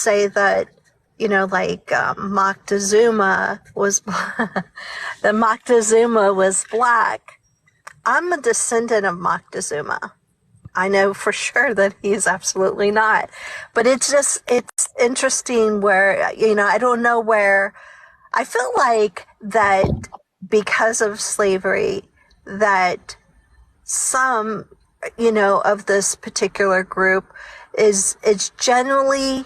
say that, like Moctezuma was, that Moctezuma was black. I'm a descendant of Moctezuma. I know for sure that he's absolutely not. But it's interesting where, I don't know where, I feel like that because of slavery, that some, of this particular group is generally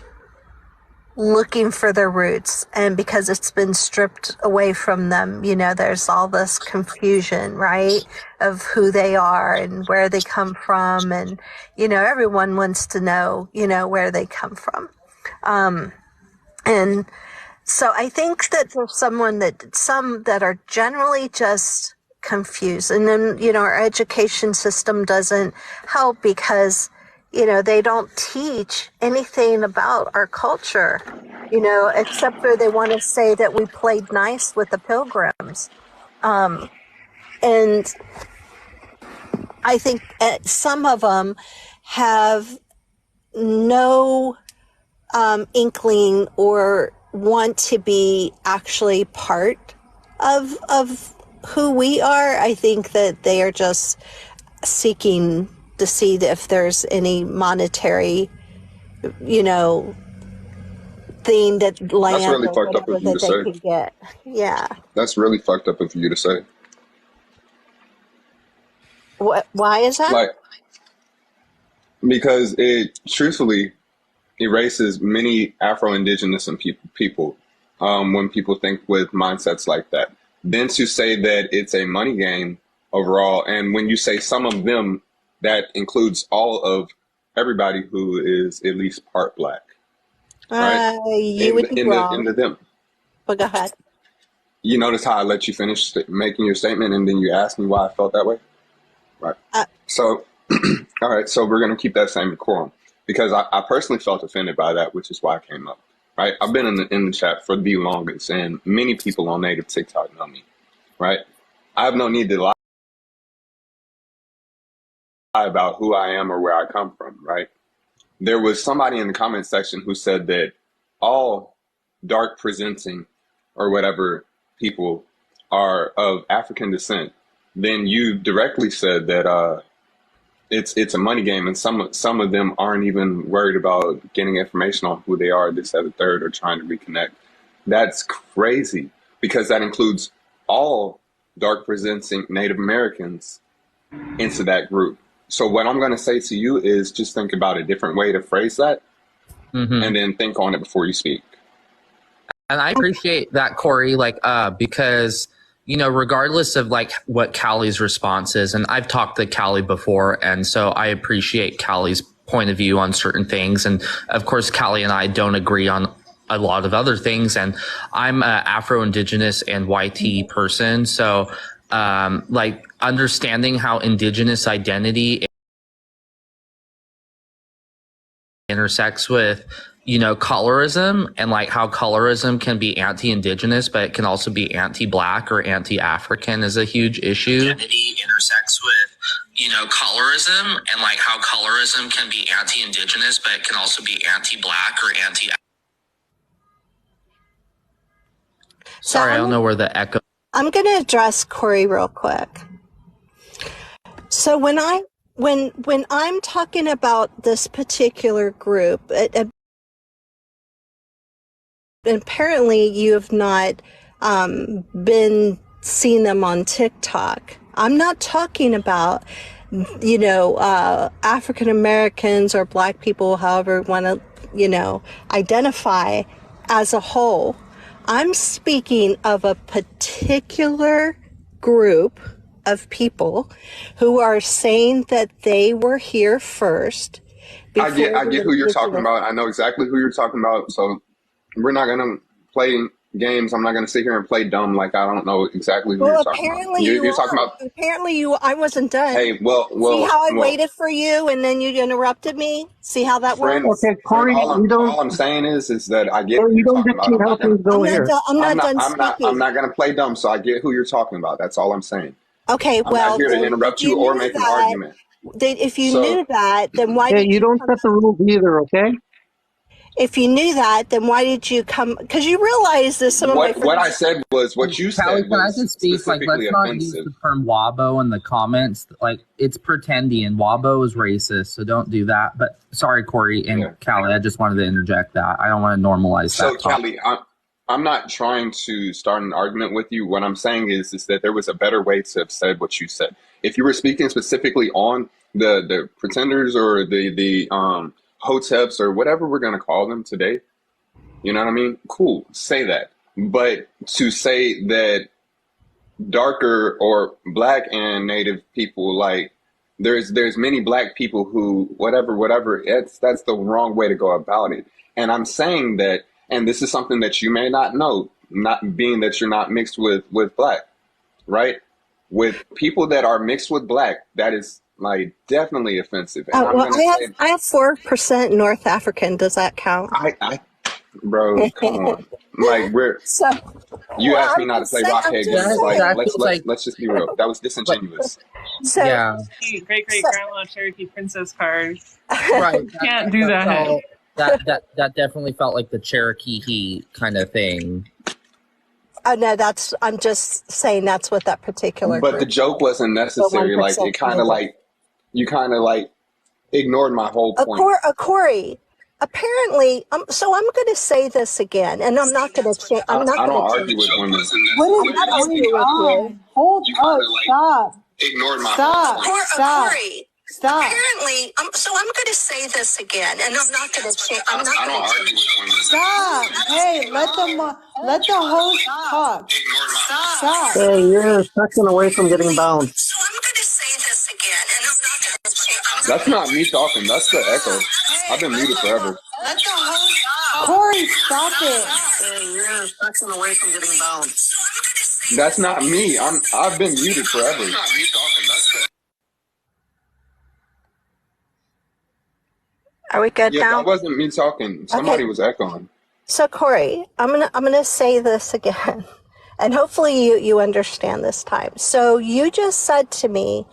looking for their roots, and because it's been stripped away from them, there's all this confusion, right, of who they are and where they come from, and everyone wants to know where they come from, and so I think that there's some that are generally just confused, and then our education system doesn't help because they don't teach anything about our culture, except for they want to say that we played nice with the pilgrims. And I think some of them have no inkling or want to be actually part of who we are. I think that they are just seeking to see if there's any monetary, thing that land That's really or fucked up whatever of you to that they say. can get. Yeah. That's really fucked up of you to say. Why is that? Like, because it truthfully erases many Afro-Indigenous and people when people think with mindsets like that. Then to say that it's a money game overall, and when you say some of them, that includes all of everybody who is at least part black, right? You would be wrong, Into them. but go ahead. You notice how I let you finish making your statement, and then you asked me why I felt that way, right? So, all right. So we're gonna keep that same decorum because I personally felt offended by that, which is why I came up. Right? I've been in the chat for the longest, and many people on native TikTok know me. Right? I have no need to lie about who I am or where I come from, right? There was somebody in the comment section who said that all dark presenting or whatever people are of African descent. Then you directly said that it's a money game, and some of them aren't even worried about getting information on who they are, this, that, the third, or trying to reconnect. That's crazy because that includes all dark presenting Native Americans into that group. So what I'm going to say to you is just think about a different way to phrase that, and then think on it before you speak. And I appreciate that, Corey, because, regardless of what Cali's response is, and I've talked to Cali before, and so I appreciate Cali's point of view on certain things. And of course, Cali and I don't agree on a lot of other things. And I'm an Afro-Indigenous and YT person. So understanding how Indigenous identity intersects with colorism, and how colorism can be anti-Indigenous, but it can also be anti-Black or anti-African is a huge issue. Identity intersects with colorism, and how colorism can be anti-Indigenous, but it can also be anti-Black or anti. Sorry, I don't know where the echo. I'm going to address Corey real quick. So when I'm talking about this particular group, apparently you have not been seeing them on TikTok. I'm not talking about African Americans or Black people, however you want to identify as a whole. I'm speaking of a particular group of people who are saying that they were here first. I get who you're talking about. I know exactly who you're talking about. So we're not going to play games. I'm not going to sit here and play dumb like I don't know exactly who you're talking about. You're talking about. Apparently I wasn't done. Hey, well. See how I waited for you and then you interrupted me? See how that works? Okay, Corey, all I'm saying is that I get who you're talking about. I'm not done speaking. I'm not going to play dumb, so I get who you're talking about. That's all I'm saying. Okay, I'm not here to interrupt you or make an argument. If you knew that, then why you don't set the rules either, okay? If you knew that, then why did you come? Because you realize that some of my friends. What I said was what you Callie, said can I was just speak? Like, let's specifically not use offensive. the term wabo in the comments. Like, it's pretending. Wabo is racist, so don't do that. But sorry, Corey and Callie, I just wanted to interject that. I don't want to normalize So, that talk. Callie, I'm not trying to start an argument with you. What I'm saying is that there was a better way to have said what you said. If you were speaking specifically on the pretenders or the hoteps or whatever we're going to call them today, you know what I mean? Cool, say that. But to say that darker or black and native people, like there's many black people who whatever, that's the wrong way to go about it. And I'm saying that, and this is something that you may not know, not being that you're not mixed with black, right? With people that are mixed with black, that is like definitely offensive. And Well, I have 4% North African. Does that count? Bro, come on. Like you asked me not to play rock games. Let's just be real. That was disingenuous. Yeah. Great grandma Cherokee princess card. Right. Can't do that. That definitely felt like the Cherokee kind of thing. No, I'm just saying that's what that particular. But the joke wasn't necessary. Like it kind of like you kind of like ignored my whole point. Corey, apparently, so I'm going to say this again, and I'm not going to change. I don't argue with women. What is that argue with you? Hold up! Stop! Ignored my Stop! whole point. Corey. Stop! Apparently, so I'm going to say this again, and I'm not going to change. I don't argue with women. Stop! Hey, let the host talk. Stop! Hey, you're a second away from getting bounced. So I'm going to say this again, and I'm not going to change. That's not me talking. That's the echo. I've been muted forever. Let the host talk. Corey, stop it. Hey, you're a second away from getting bounced. That's not me. I've been muted forever. That's not me talking. That's the Are we good now? That wasn't me talking. Somebody was echoing. So Corey, I'm gonna say this again, and hopefully you understand this time. So you just said to me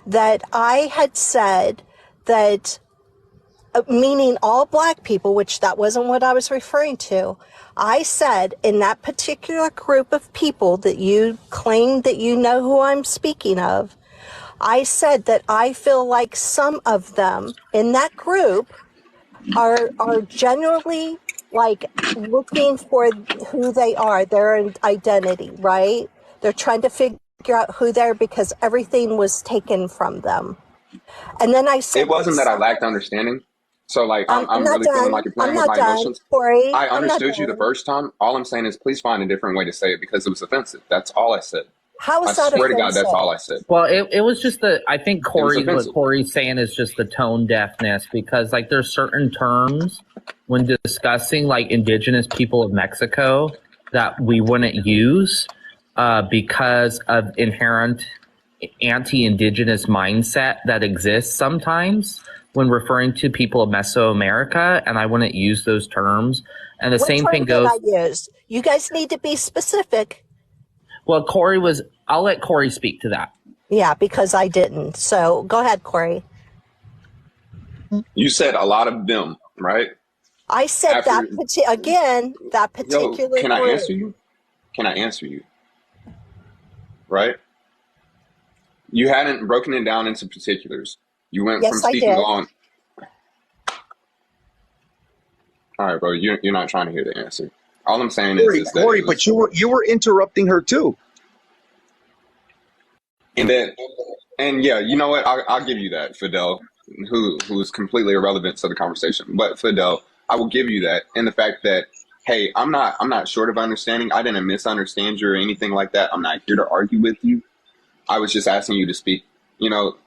that I had said that, meaning all black people, which that wasn't what I was referring to. I said in that particular group of people that you claim that you know who I'm speaking of, I said that I feel like some of them in that group are generally like looking for who they are, their identity, right? They're trying to figure out who they're because everything was taken from them. And then I said, it wasn't that I lacked understanding. So like I'm really feeling like you're playing with my emotions. Corey, I understood you the first time. All I'm saying is please find a different way to say it because it was offensive. That's all I said. How is that I swear to God, offensive? that's all I said. Well, it was just I think what offensive. Corey's saying is just the tone deafness because like there's certain terms when discussing like indigenous people of Mexico that we wouldn't use because of inherent anti-indigenous mindset that exists sometimes when referring to people of Mesoamerica, and I wouldn't use those terms. And the same thing goes. What term did I use? You guys need to be specific. Well, I'll let Corey speak to that. Yeah, because I didn't. So go ahead, Corey. You said a lot of them, right? I said that particular. Yo, can I group. answer you? Can I answer you? Right? You hadn't broken it down into particulars. You went from speaking on. All right, bro. You're not trying to hear the answer. All I'm saying is that Corey, but you were interrupting her too. And yeah, you know what? I'll give you that, Fidel, who is completely irrelevant to the conversation. But Fidel, I will give you that, and the fact that hey, I'm not short of understanding. I didn't misunderstand you or anything like that. I'm not here to argue with you. I was just asking you to speak. You know,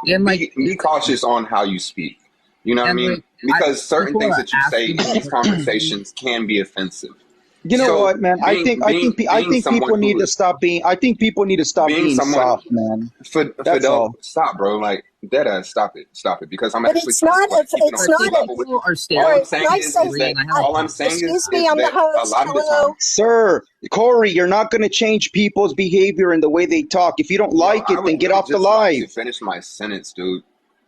and like be cautious on how you speak. You know what I mean? Like, because certain things that you say in these conversations can be offensive. You know what, man? I think people need to stop being. I think people need to stop being soft, man. Fidel, stop, bro. Like deadass, stop it. Because I'm actually. It's not. All I'm saying is that a lot of the time, sir, Corey, you're not going to change people's behavior and the way they talk. If you don't like it, then get off the live. Finish my sentence, dude.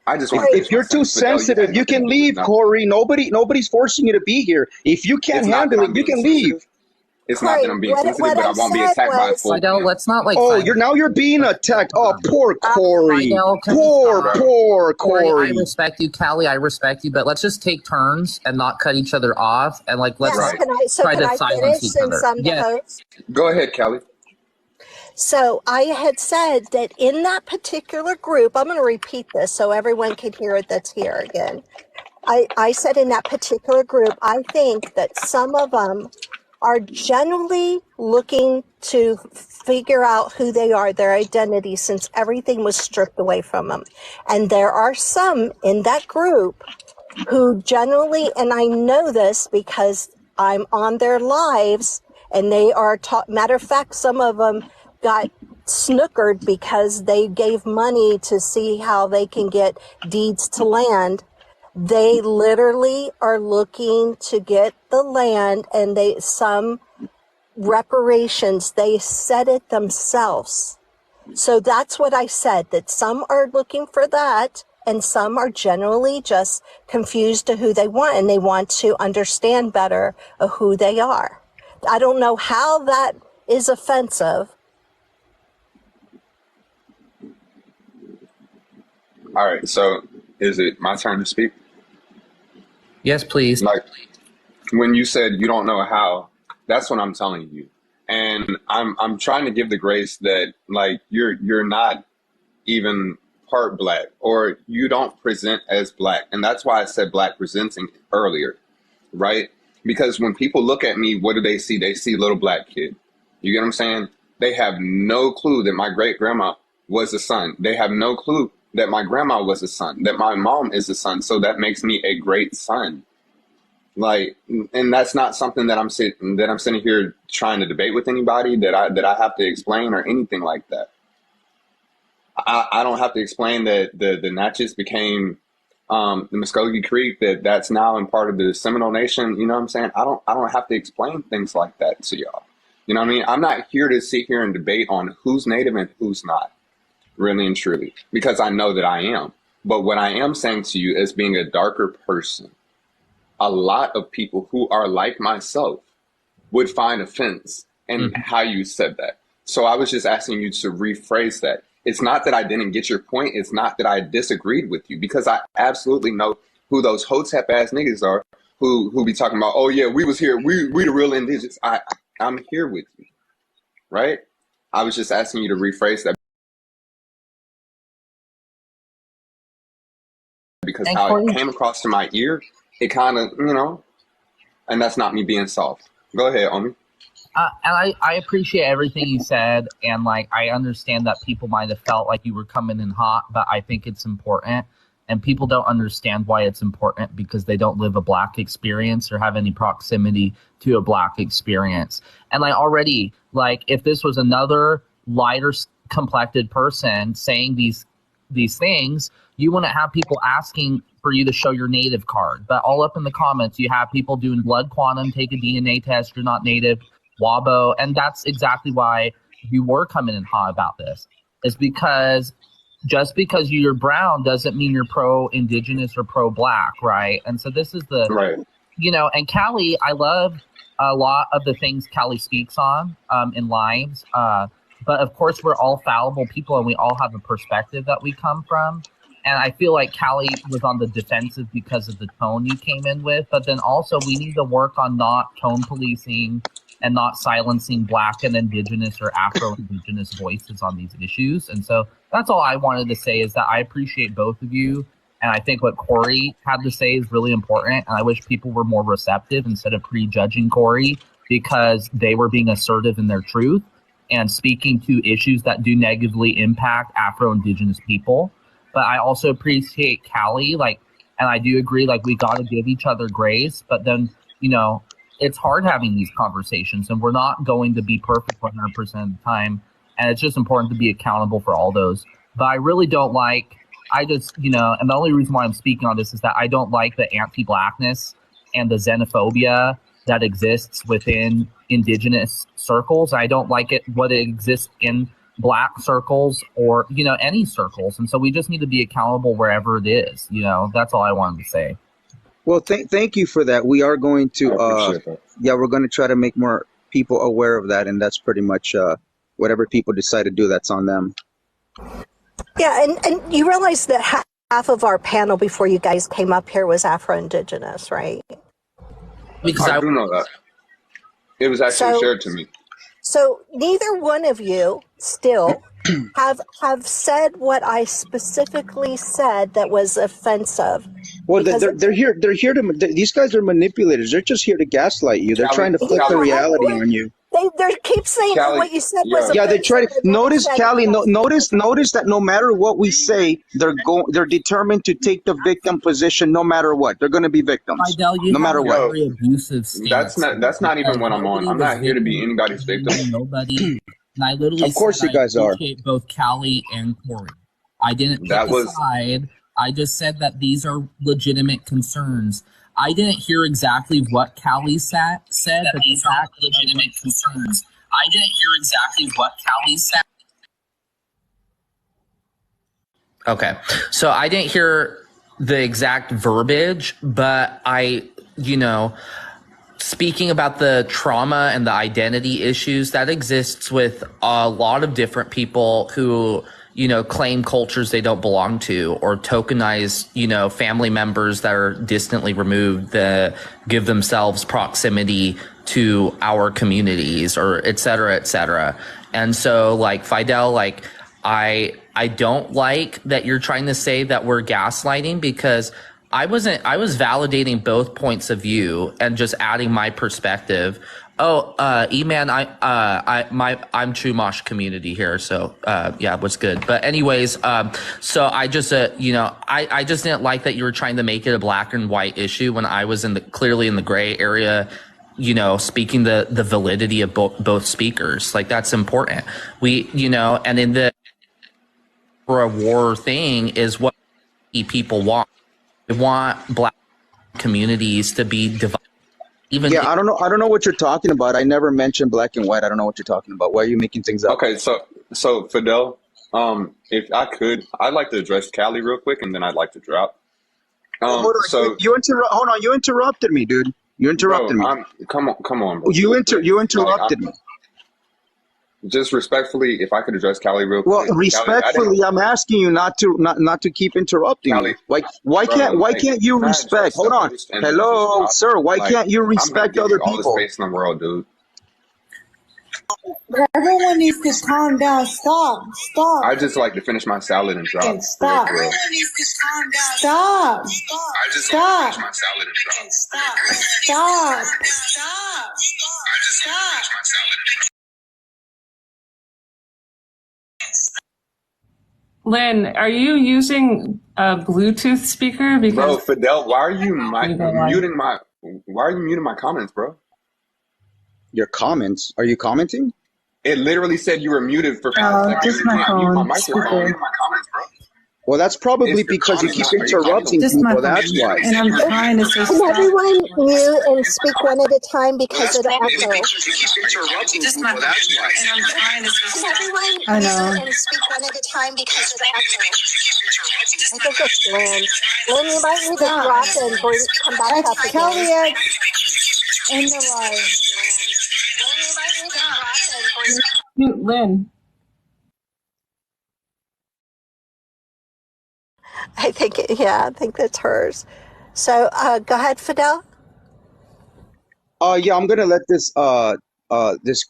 I just want to If you're too sensitive, you can leave, Corey. Nobody's forcing you to be here. If you can't handle it, you can leave. It's not that I'm being sensitive, but I won't be attacked by a full Fidel, let's not like. Oh, you're being attacked. Oh, poor Corey. Fidel, Poor Corey. I respect you, Callie. I respect you, but let's just take turns and not cut each other off, and like let's try to silence each other. Yes. Go ahead, Callie. So I had said that in that particular group, I'm going to repeat this so everyone can hear it that's here again. I said in that particular group, I think that some of them are generally looking to figure out who they are, their identity, since everything was stripped away from them. And there are some in that group who generally, and I know this because I'm on their lives, and they are matter of fact, some of them got snookered because they gave money to see how they can get deeds to land. They literally are looking to get the land, and some reparations, they said it themselves. So that's what I said, that some are looking for that, and some are generally just confused to who they want, and they want to understand better of who they are. I don't know how that is offensive. All right, so is it my turn to speak? Yes, please. Like when you said you don't know how, that's what I'm telling you. And I'm trying to give the grace that like you're not even part black, or you don't present as black. And that's why I said black presenting earlier, right? Because when people look at me, what do they see? They see little black kid. You get what I'm saying? They have no clue that my great grandma was a son. They have no clue that my grandma was a son, that my mom is a son. So that makes me a great son. Like, and that's not something that I'm sitting here trying to debate with anybody, that I have to explain or anything like that. I don't have to explain that the Natchez became the Muskogee Creek, that's now in part of the Seminole Nation. You know what I'm saying? I don't have to explain things like that to y'all. You know what I mean? I'm not here to sit here and debate on who's Native and who's not. Really and truly, because I know that I am. But what I am saying to you as being a darker person, a lot of people who are like myself would find offense in how you said that. So I was just asking you to rephrase that. It's not that I didn't get your point. It's not that I disagreed with you, because I absolutely know who those hotep ass niggas are who be talking about, oh yeah, we was here. We the real indigenous. I'm here with you, right? I was just asking you to rephrase that. Because how it came across to my ear, it kind of, and that's not me being soft. Go ahead, Omi. And I appreciate everything you said, and like I understand that people might have felt like you were coming in hot, but I think it's important, and people don't understand why it's important because they don't live a black experience or have any proximity to a black experience. And like already, like if this was another lighter complected person saying these things, you wouldn't have people asking for you to show your native card. But all up in the comments, you have people doing blood quantum, take a DNA test, you're not native, WABO. And that's exactly why you were coming in hot about this. Is because just because you're brown doesn't mean you're pro-indigenous or pro-black, right? And so this is the, right. And Callie, I love a lot of the things Callie speaks on in lives. But of course, we're all fallible people and we all have a perspective that we come from. And I feel like Callie was on the defensive because of the tone you came in with. But then also we need to work on not tone policing and not silencing black and indigenous or Afro-Indigenous voices on these issues. And so that's all I wanted to say, is that I appreciate both of you. And I think what Corey had to say is really important. And I wish people were more receptive instead of prejudging Corey because they were being assertive in their truth and speaking to issues that do negatively impact Afro-Indigenous people. But I also appreciate Callie, and I do agree, we got to give each other grace. But then, it's hard having these conversations, and we're not going to be perfect 100% of the time. And it's just important to be accountable for all those. But I really don't and the only reason why I'm speaking on this is that I don't like the anti-blackness and the xenophobia that exists within indigenous circles. I don't like it, what it exists in black circles or, any circles. And so we just need to be accountable wherever it is. That's all I wanted to say. Well, thank you for that. We are going to, we're going to try to make more people aware of that. And that's pretty much whatever people decide to do, that's on them. Yeah, and you realize that half of our panel before you guys came up here was Afro-Indigenous, right? Because I do know that. It was actually shared to me. So neither one of you still have said what I specifically said that was offensive. Well, they're here. These guys are manipulators. They're just here to gaslight you. They're trying to flip the reality on you. They keep saying what you said was offensive. Yeah, they try to notice, Callie. Notice that no matter what we say, they're determined to take the victim position. No matter what, they're going to be victims. No matter what. Very abusive stance. That's not even what I'm on. I'm not here to be anybody's victim. Nobody. And I literally of course you guys are. Both Callie and Corey. I didn't pick a side. I just said that these are legitimate concerns. I didn't hear exactly what Callie said, but these are legitimate concerns. I didn't hear exactly what Callie said. Okay, so I didn't hear the exact verbiage, but speaking about the trauma and the identity issues that exists with a lot of different people who claim cultures they don't belong to, or tokenize, family members that are distantly removed that give themselves proximity to our communities, or et cetera, et cetera. And so Fidel, I don't like that you're trying to say that we're gaslighting, because I was validating both points of view and just adding my perspective. Oh, E-Man, I'm Chumash community here, so what's good. But anyways, so I just I just didn't like that you were trying to make it a black and white issue when I was clearly in the gray area, speaking the validity of both speakers. That's important. We, and in the for a war thing is what people want. They want black communities to be divided. I don't know what you're talking about. I never mentioned black and white. I don't know what you're talking about. Why are you making things up? Okay, so Fidel, if I could, I'd like to address Callie real quick, and then I'd like to drop. Hold on, you interrupted me, dude. You interrupted me. Come on, bro. You interrupted me. Just respectfully, if I could address Callie real quick. Well, respectfully, Callie, I'm asking you not to keep interrupting me. Why can't you respect? Hold on, hello, sir. Why can't you respect other people? All the space in the world, dude. Everyone needs to calm down. Stop. I just like to finish my salad and drop. Stop. Everyone needs to calm down. Stop. I just like to finish my salad and drop. Stop. I just like to finish my salad and drop. Lynn, are you using a Bluetooth speaker? Because bro, Fidel, why are you muting my comments, bro? Your comments? Are you commenting? It literally said you were muted for 5 seconds. Just my phone. My microphone. My comments, bro. Well, that's probably because you keep interrupting people. That's why. And I'm trying to say Can everyone mute and speak one at a time because of the echo? Just my phone. And I'm trying to say Can everyone mute and speak one at a time because of the echo? I think it's Lynn. Lynn, you might need to drop and come back up again. Cali-X in the live. Lynn, you might need to drop and mute Lynn. I think that's hers. So go ahead, Fidel. I'm gonna let this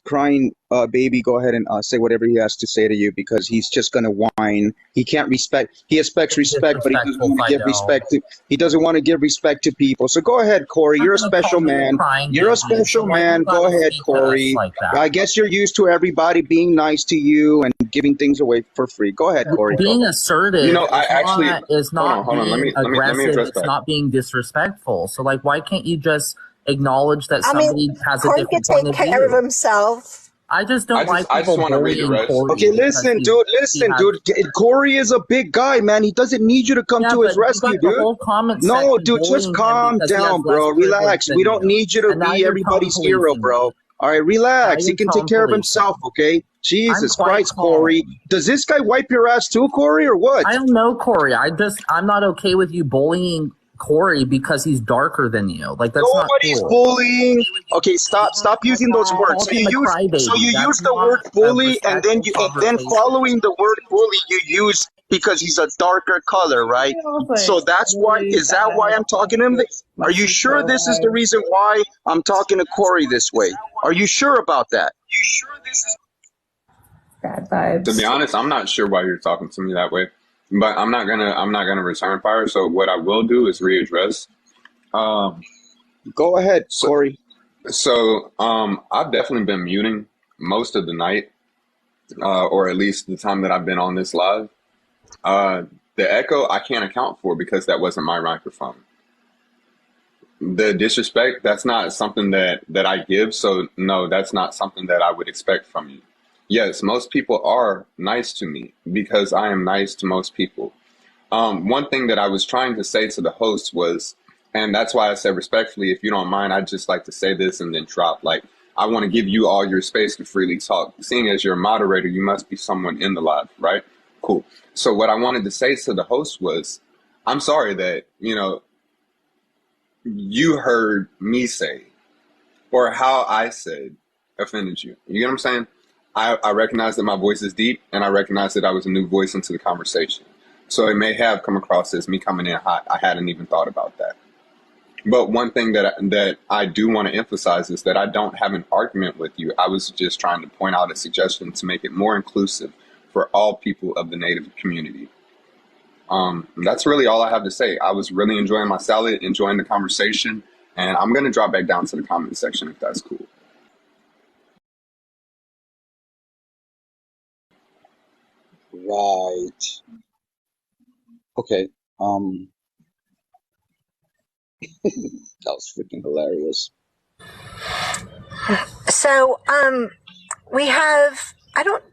crying baby go ahead and say whatever he has to say to you, because he's just gonna whine. He expects respect, but he doesn't want to give respect to. He doesn't want to give respect to people. So go ahead, Corey. You're a special man. You're a special man. Go ahead, Corey. I guess you're used to everybody being nice to you and giving things away for free. Go ahead, Corey. Being assertive, I actually is not hold on. Let me address it's that. not being disrespectful. So why can't you just acknowledge that somebody has a different point of view? Corey can take care of himself. I just don't like people bullying Corey. Okay, listen, dude. Corey is a big guy, man. He doesn't need you to come to his rescue, dude. No, dude, just calm down, bro. Relax. We don't need you to be everybody's hero, bro. All right, relax. He can take care of himself, okay? Jesus quite Christ, calm. Corey. Does this guy wipe your ass too, Corey, or what? I don't know, Corey. I'm not okay with you bullying Corey because he's darker than you. Like, that's Nobody's not cool. bullying. Okay, stop using those words. Called him a crybaby. So you That's use the not word a bully, and then respectful following the word bully, you use because he's a darker color, right? So that's why. Is that why I'm talking to him? Are you sure this is the reason why I'm talking to Corey this way? Are you sure about that? You sure this is Bad vibes. To be honest, I'm not sure why you're talking to me that way, but I'm not gonna return fire. So what I will do is readdress. Go ahead, Corey. So I've definitely been muting most of the night, or at least the time that I've been on this live. The echo I can't account for because that wasn't my microphone. The disrespect, that's not something that I give. So no, that's not something that I would expect from you. Yes, most people are nice to me because I am nice to most people. One thing that I was trying to say to the host was, and that's why I said respectfully, if you don't mind, I'd just like to say this and then drop. Like, I want to give you all your space to freely talk. Seeing as you're a moderator, you must be someone in the live, right? Cool. So what I wanted to say to the host was, I'm sorry that, you heard me say, or how I said offended you. You get what I'm saying? I recognize that my voice is deep, and I recognize that I was a new voice into the conversation. So it may have come across as me coming in hot. I hadn't even thought about that. But one thing that I do want to emphasize is that I don't have an argument with you. I was just trying to point out a suggestion to make it more inclusive for all people of the Native community. That's really all I have to say. I was really enjoying my salad, enjoying the conversation, and I'm going to drop back down to the comment section if that's cool. Right. Okay. That was freaking hilarious. So, we have,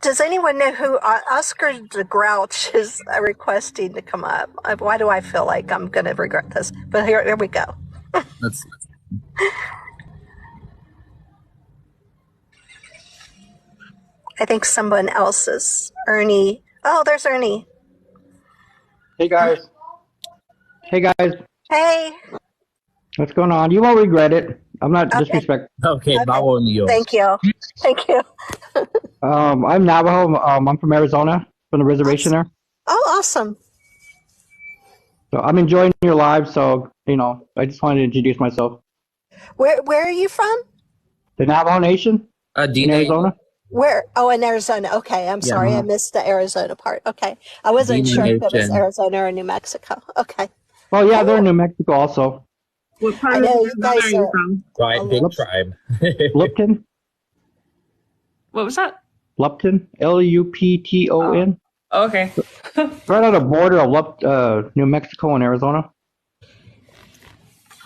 does anyone know who Oscar the Grouch is requesting to come up? Why do I feel like I'm going to regret this? But here we go. That's I think someone else is Ernie. Oh, there's Ernie. Hey guys. Hey guys. Hey. What's going on? You won't regret it. I'm not disrespectful. okay. Thank you. Thank you. I'm Navajo. I'm from Arizona, from the reservation there. Oh, awesome. So I'm enjoying your live. So I just wanted to introduce myself. Where are you from? The Navajo Nation in Arizona. Where? Oh, in Arizona. Okay, I'm sorry, I missed the Arizona part. Okay, I wasn't sure if it was Arizona or New Mexico. Okay. Well, yeah, they're in New Mexico also. What part of Arizona are you from? Right, big tribe. Lupton. What was that? Lupton. Lupton. Oh, okay. Right on the border of New Mexico and Arizona.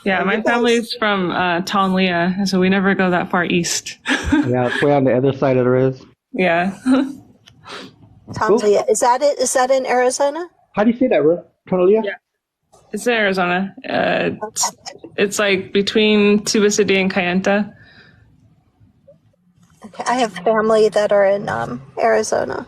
Yeah, my family's from Tonlia, so we never go that far east. Yeah, it's way on the other side of the res. Yeah. Tonlia. Is that it? Is that in Arizona? How do you say that, bro? Tonlia? Yeah. It's in Arizona. It's like between Tuba City and Kayenta. Okay, I have family that are in Arizona.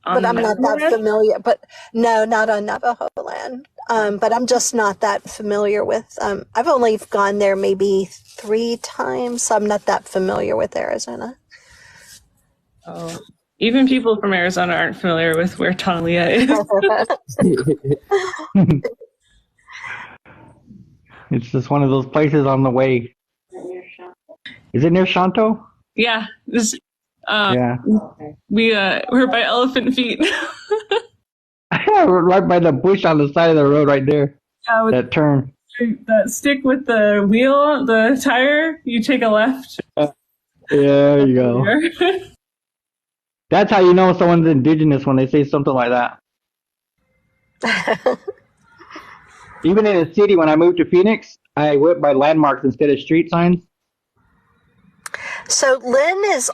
But I'm not that familiar. But no, not on Navajo land. But I'm just not that familiar with. I've only gone there maybe 3 times. So I'm not that familiar with Arizona. Oh, even people from Arizona aren't familiar with where Tonlia is. It's just one of those places on the way. Is it near Shanto? Yeah. Yeah. We're by Elephant Feet. Right by the bush on the side of the road right there. Yeah, that turn. That stick with the wheel, the tire, you take a left. There you go. That's how you know someone's indigenous when they say something like that. Even in the city, when I moved to Phoenix, I went by landmarks instead of street signs. So Lynn is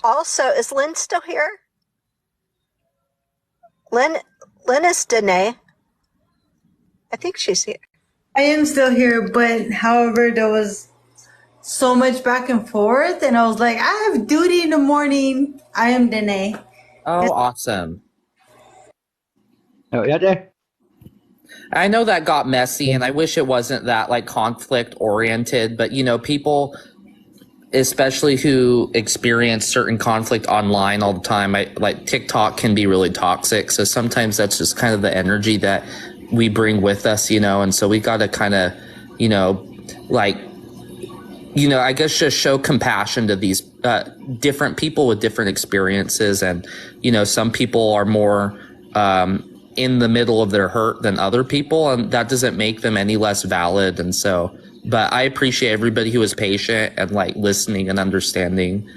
Lynn still here? Lynn is Danae. I think she's here. I am still here, but however, there was so much back and forth, and I was like, I have duty in the morning. I am Danae. Oh, awesome. Oh, yeah, Jay? I know that got messy, and I wish it wasn't that like conflict oriented, but you know, people, especially who experience certain conflict online all the time, like TikTok can be really toxic. So sometimes that's just kind of the energy that we bring with us, you know, and so we got to kind of, you know, like, you know, I guess just show compassion to these different people with different experiences. And, you know, some people are more in the middle of their hurt than other people, and that doesn't make them any less valid. And so, but I appreciate everybody who was patient and like listening and understanding.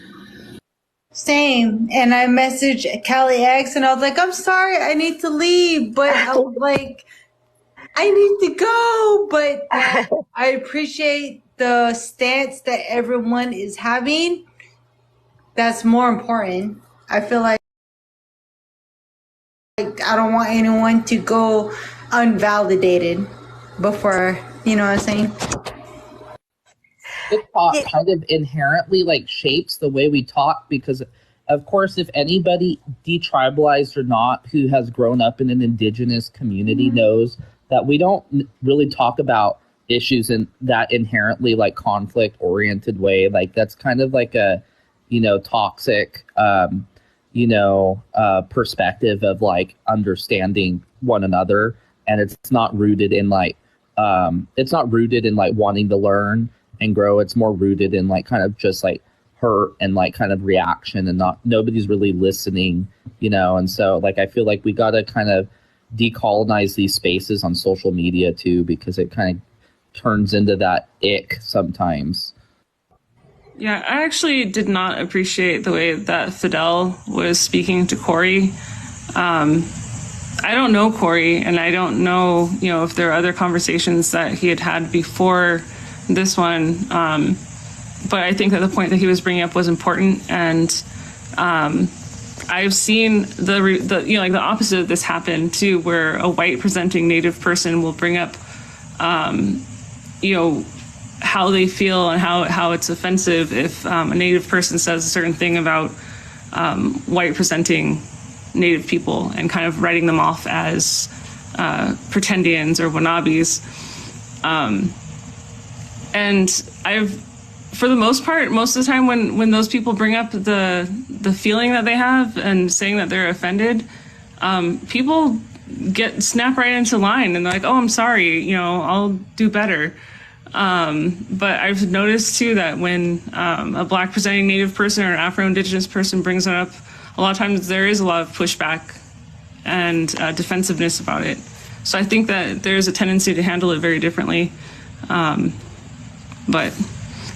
Same. And I messaged Cali-X and I was like, I'm sorry, I need to leave. But I was like, I need to go. But I appreciate the stance that everyone is having. That's more important. I feel like I don't want anyone to go unvalidated before, you know what I'm saying? TikTok kind of inherently like shapes the way we talk because, of course, if anybody, detribalized or not, who has grown up in an indigenous community knows that we don't really talk about issues in that inherently like conflict oriented way. Like that's kind of like a, you know, toxic, perspective of like understanding one another. And it's not rooted in like, wanting to learn and grow. It's more rooted in like kind of just like hurt and like kind of reaction, and nobody's really listening, you know. And so like I feel like we got to kind of decolonize these spaces on social media too, because it kind of turns into that ick sometimes. Yeah, I actually did not appreciate the way that Fidel was speaking to Corey. I don't know Corey, and I don't know, you know, if there are other conversations that he had before this one. But I think that the point that he was bringing up was important, and I've seen the you know, like the opposite of this happen too, where a white presenting Native person will bring up, you know, how they feel and how it's offensive if a Native person says a certain thing about white presenting Native people and kind of writing them off as pretendians or wannabes. And for the most part, most of the time when those people bring up the feeling that they have and saying that they're offended, people snap right into line and they're like, oh, I'm sorry, you know, I'll do better. But I've noticed too that when a Black presenting Native person or an Afro-Indigenous person brings it up, a lot of times there is a lot of pushback and defensiveness about it. So I think that there's a tendency to handle it very differently. But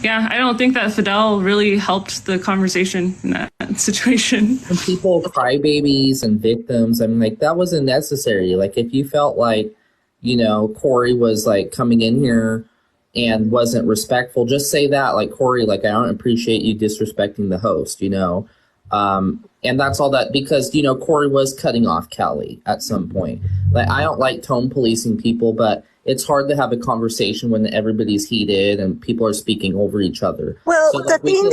yeah, I don't think that Fidel really helped the conversation in that situation. When people cry babies and victims, I mean, like that wasn't necessary. Like if you felt like, you know, Corey was like coming in here and wasn't respectful, just say that, like, Corey, like, I don't appreciate you disrespecting the host, you know? And that's all that, because, you know, Corey was cutting off Kelly at some point. Like, I don't like tone policing people, but it's hard to have a conversation when everybody's heated and people are speaking over each other. Well, so, the thing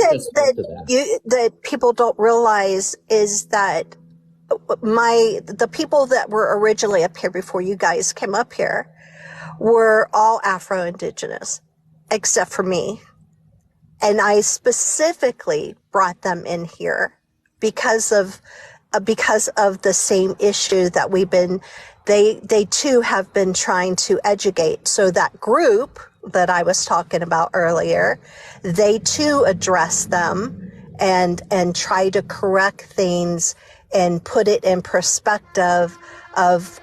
that people don't realize is that the people that were originally up here before you guys came up here were all Afro-Indigenous, except for me. And I specifically brought them in here because of the same issue that they too have been trying to educate. So that group that I was talking about earlier, they too address them and try to correct things and put it in perspective of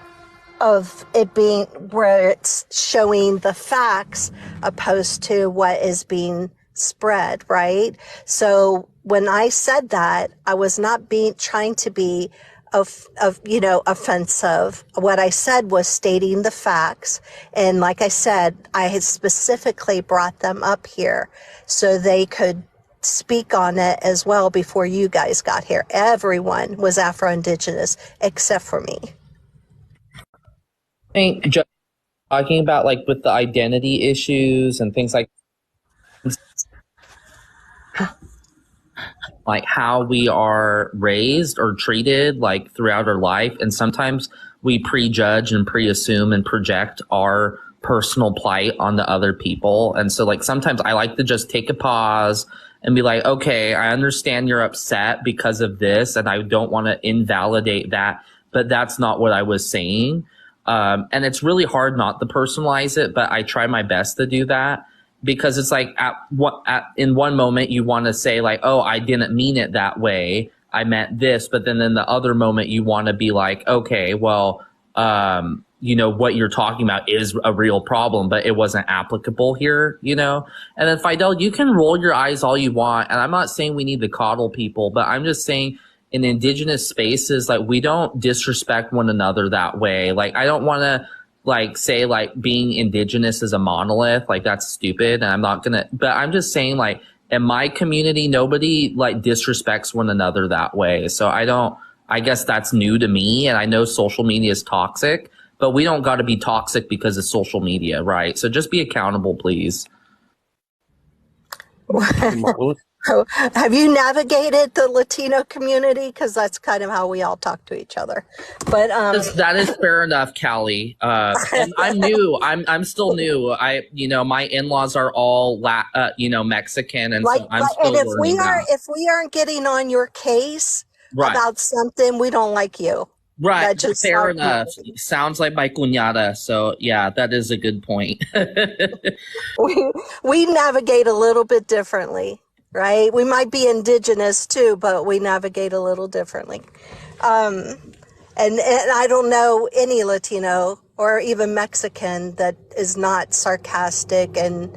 it being where it's showing the facts opposed to what is being spread, right? So when I said that, I was not trying to be offensive. What I said was stating the facts. And like I said, I had specifically brought them up here so they could speak on it as well before you guys got here. Everyone was Afro-Indigenous except for me. I think talking about like with the identity issues and things like like how we are raised or treated like throughout our life. And sometimes we prejudge and pre-assume and project our personal plight on the other people. And so like sometimes I like to just take a pause and be like, okay, I understand you're upset because of this, and I don't want to invalidate that, but that's not what I was saying. And it's really hard not to personalize it, but I try my best to do that. Because it's like in one moment you want to say like, oh, I didn't mean it that way, I meant this. But then in the other moment you want to be like, okay, well, what you're talking about is a real problem, but it wasn't applicable here, And then Fidel, you can roll your eyes all you want. And I'm not saying we need to coddle people, but I'm just saying in indigenous spaces, like we don't disrespect one another that way. Like I don't want to like say like being indigenous is a monolith, like that's stupid, and I'm not gonna, but I'm just saying like in my community nobody like disrespects one another that way. So I guess that's new to me, and I know social media is toxic, but we don't got to be toxic because of social media, right? So just be accountable, please. Have you navigated the Latino community? Because that's kind of how we all talk to each other. But that is fair enough, Callie. And I'm new. I'm still new. My in-laws are all Mexican, and so I'm still and learning that. If we aren't getting on your case about something, we don't like you. Right, fair enough. Sounds like my cuñada. So yeah, that is a good point. we navigate a little bit differently. Right? We might be indigenous too, but we navigate a little differently. And I don't know any Latino or even Mexican that is not sarcastic and,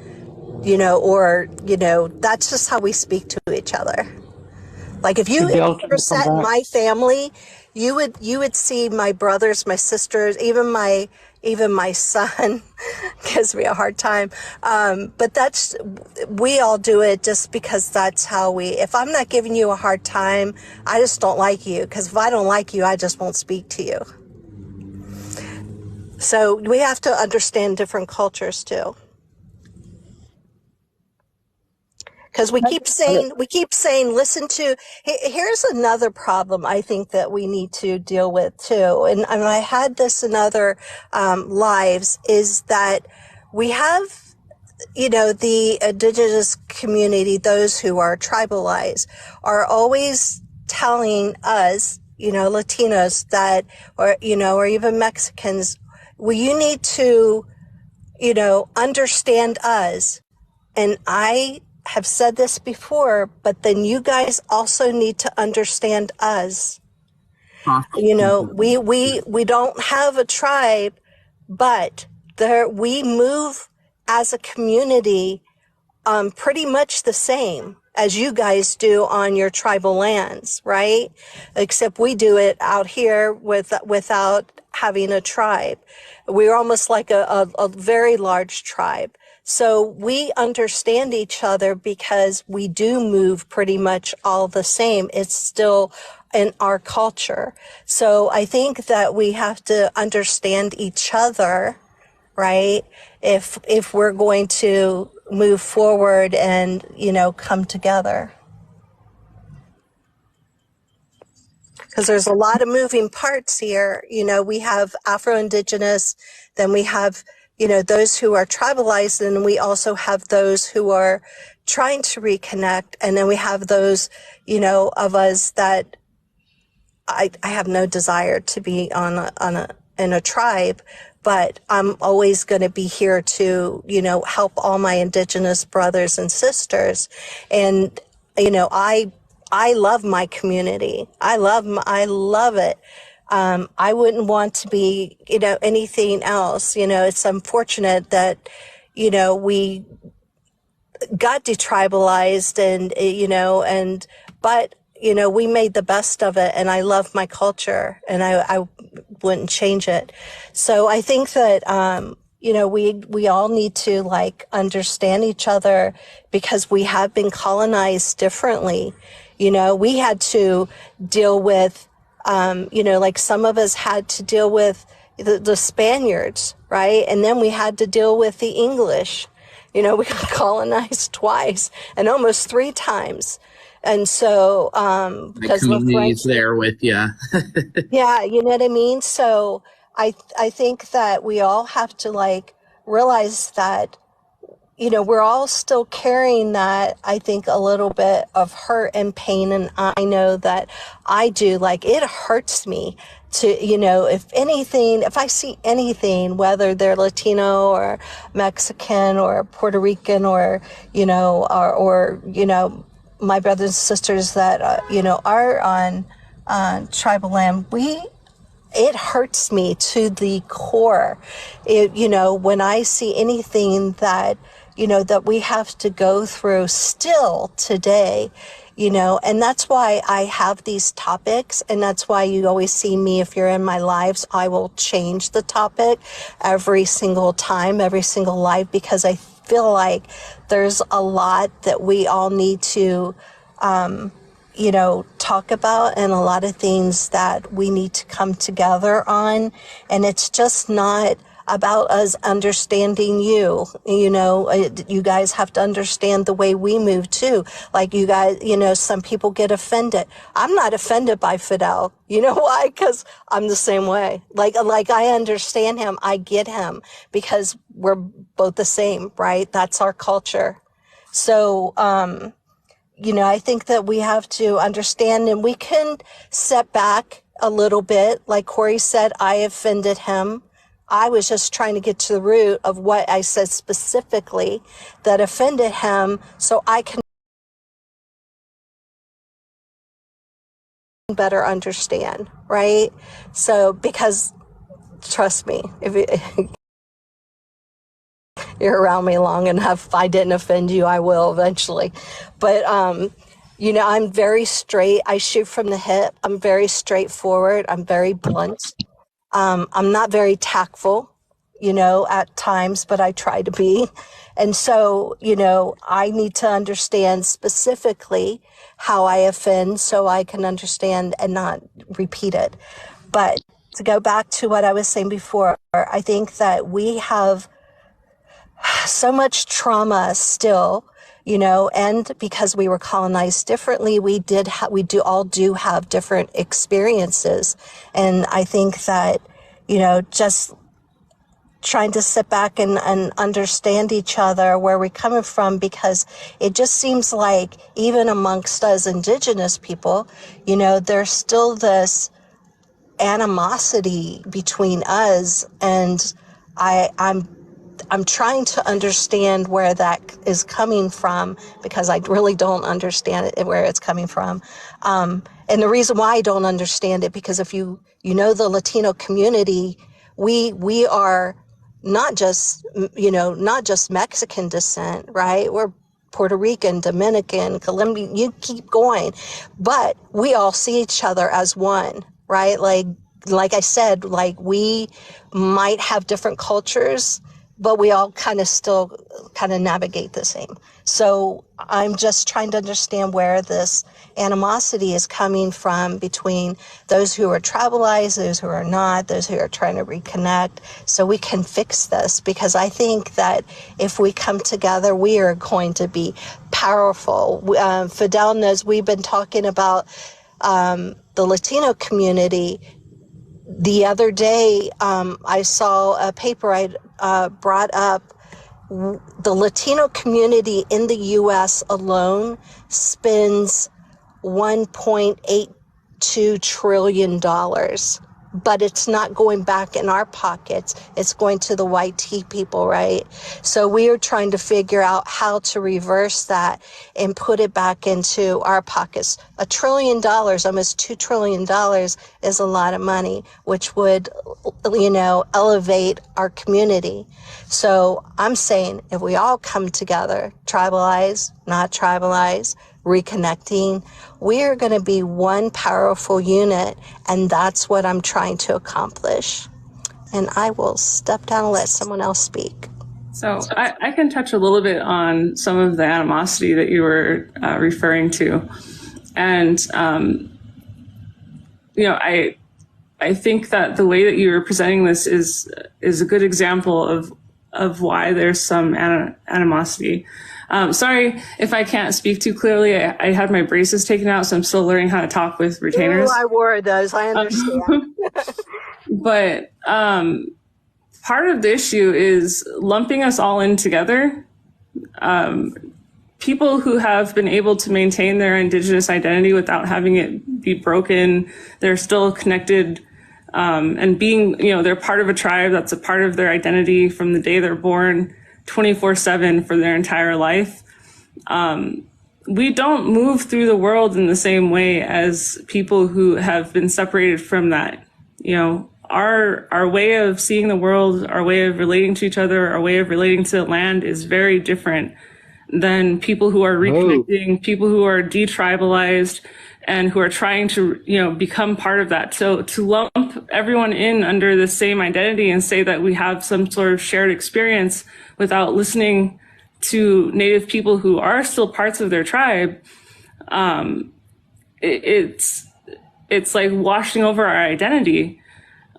that's just how we speak to each other. Like if you ever sat in my family, you would see my brothers, my sisters, even my son gives me a hard time. But we all do it just because that's how if I'm not giving you a hard time, I just don't like you. Because if I don't like you, I just won't speak to you. So we have to understand different cultures too. Because we keep saying, listen to, here's another problem I think that we need to deal with too. And I had this in other lives, is that we have, the indigenous community, those who are tribalized, are always telling us, Latinos that, or even Mexicans, well, you need to, understand us. And I have said this before, but then you guys also need to understand us. We don't have a tribe, but we move as a community pretty much the same as you guys do on your tribal lands, right? Except we do it out here without having a tribe. We're almost like a very large tribe. So we understand each other because we do move pretty much all the same. It's still in our culture. So I think that we have to understand each other, right? If we're going to move forward and, come together. Because there's a lot of moving parts here. We have Afro-Indigenous, then we have those who are tribalized, and we also have those who are trying to reconnect. And then we have those, of us that I have no desire to be in a tribe, but I'm always going to be here to, help all my indigenous brothers and sisters. And, I love my community. I love it. I wouldn't want to be, anything else. It's unfortunate that, we got detribalized and, but, we made the best of it, and I love my culture, and I wouldn't change it. So I think that, we all need to understand each other, because we have been colonized differently. We had to deal with, some of us had to deal with the Spaniards, right? And then we had to deal with the English. We got colonized twice and almost 3 times. And so, The because the community's French, there with you. yeah, you know what I mean? So I think that we all have to like realize that, we're all still carrying that, I think, a little bit of hurt and pain. And I know that I do. Like, it hurts me to, if I see anything, whether they're Latino or Mexican or Puerto Rican or, my brothers and sisters that, are on tribal land, it hurts me to the core. When I see anything that, that we have to go through still today, and that's why I have these topics. And that's why you always see me, if you're in my lives, I will change the topic every single time, every single live, because I feel like there's a lot that we all need to, talk about, and a lot of things that we need to come together on. And it's just not about us understanding you. You guys have to understand the way we move too. Like, you guys, some people get offended. I'm not offended by Fidel. You know why? Because I'm the same way. Like I understand him. I get him because we're both the same, right? That's our culture. So, I think that we have to understand, and we can step back a little bit. Like Corey said, I offended him. I was just trying to get to the root of what I said specifically that offended him, so I can better understand, right? So, because trust me, if you're around me long enough, if I didn't offend you, I will eventually. But, I'm very straight. I shoot from the hip. I'm very straightforward. I'm very blunt. I'm not very tactful, at times, but I try to be. And so, I need to understand specifically how I offend so I can understand and not repeat it. But to go back to what I was saying before, I think that we have so much trauma still, and because we were colonized differently, we do have different experiences. And I think that, just trying to sit back and understand each other, where we're coming from, because it just seems like even amongst us indigenous people, there's still this animosity between us. And I'm trying to understand where that is coming from, because I really don't understand it, where it's coming from. And the reason why I don't understand it, because if the Latino community, we are not just Mexican descent, right? We're Puerto Rican, Dominican, Colombian, you keep going, but we all see each other as one, right? Like I said, like, we might have different cultures, but we all kind of navigate the same. So I'm just trying to understand where this animosity is coming from between those who are tribalized, those who are not, those who are trying to reconnect, so we can fix this. Because I think that if we come together, we are going to be powerful. Fidel knows we've been talking about the Latino community. The other day, I saw a paper I brought up. The Latino community in the U.S. alone spends $1.82 trillion. But it's not going back in our pockets. It's going to the white tea people, right? So we are trying to figure out how to reverse that and put it back into our pockets. $1 trillion, almost $2 trillion is a lot of money, which would, elevate our community. So I'm saying, if we all come together, tribalized, not tribalized, reconnecting, we are going to be one powerful unit, and that's what I'm trying to accomplish. And I will step down and let someone else speak. So I can touch a little bit on some of the animosity that you were referring to. And, I think that the way that you were presenting this is a good example of of why there's some animosity. Sorry if I can't speak too clearly. I had my braces taken out, so I'm still learning how to talk with retainers. Ooh, I wore those. I understand. But part of the issue is lumping us all in together. People who have been able to maintain their Indigenous identity without having it be broken, they're still connected, and being, they're part of a tribe that's a part of their identity from the day they're born, 24/7 for their entire life. We don't move through the world in the same way as people who have been separated from that. Our way of seeing the world, our way of relating to each other, our way of relating to the land is very different than people who are reconnecting, people who are detribalized and who are trying to, become part of that. So to lump everyone in under the same identity and say that we have some sort of shared experience without listening to Native people who are still parts of their tribe, it's like washing over our identity.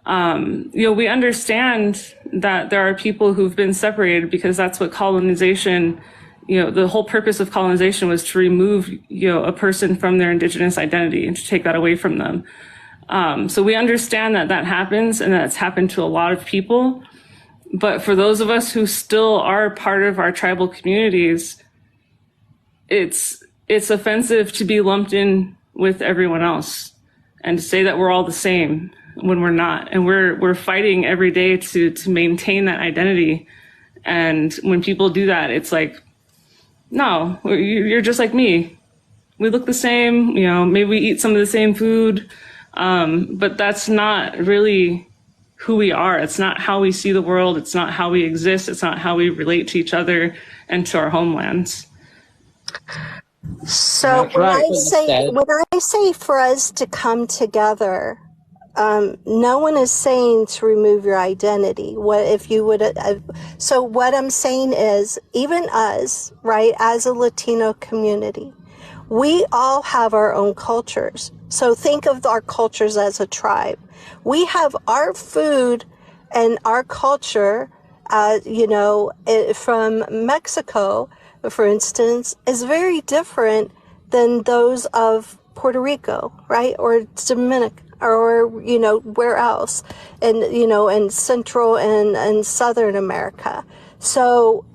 We understand that there are people who've been separated because that's what colonization, the whole purpose of colonization was to remove, a person from their Indigenous identity and to take that away from them. So we understand that happens, and that's happened to a lot of people. But for those of us who still are part of our tribal communities, it's offensive to be lumped in with everyone else and to say that we're all the same when we're not. And we're fighting every day to maintain that identity. And when people do that, it's like, no, you're just like me. We look the same, maybe we eat some of the same food, but that's not really who we are. It's not how we see the world. It's not how we exist. It's not how we relate to each other and to our homelands. So when I say for us to come together, no one is saying to remove your identity. What if you would? So what I'm saying is, even us, right, as a Latino community, we all have our own cultures. So think of our cultures as a tribe. We have our food and our culture, from Mexico, for instance, is very different than those of Puerto Rico, right, or Dominican, or where else, and in Central and Southern America. So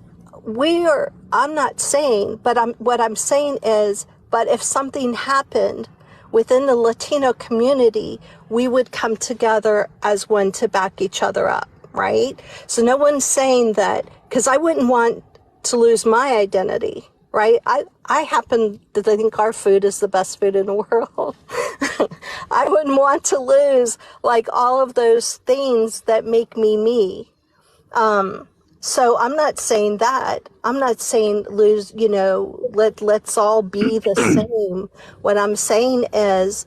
I'm not saying, but what I'm saying is, but if something happened within the Latino community, we would come together as one to back each other up, right? So no one's saying that, because I wouldn't want to lose my identity, right? I happen to think our food is the best food in the world. I wouldn't want to lose like all of those things that make me. So I'm not saying that. I'm not saying lose, let's all be the same. What I'm saying is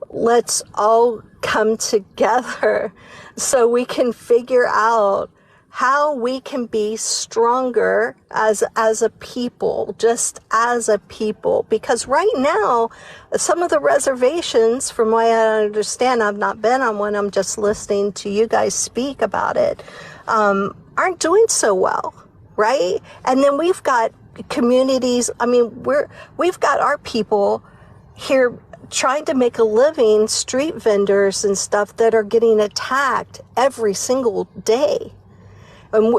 let's all come together so we can figure out how we can be stronger as a people, just as a people. Because right now, some of the reservations, from what I understand, I've not been on one, I'm just listening to you guys speak about it, aren't doing so well, right? And then we've got communities, we've got our people here trying to make a living, street vendors and stuff that are getting attacked every single day. And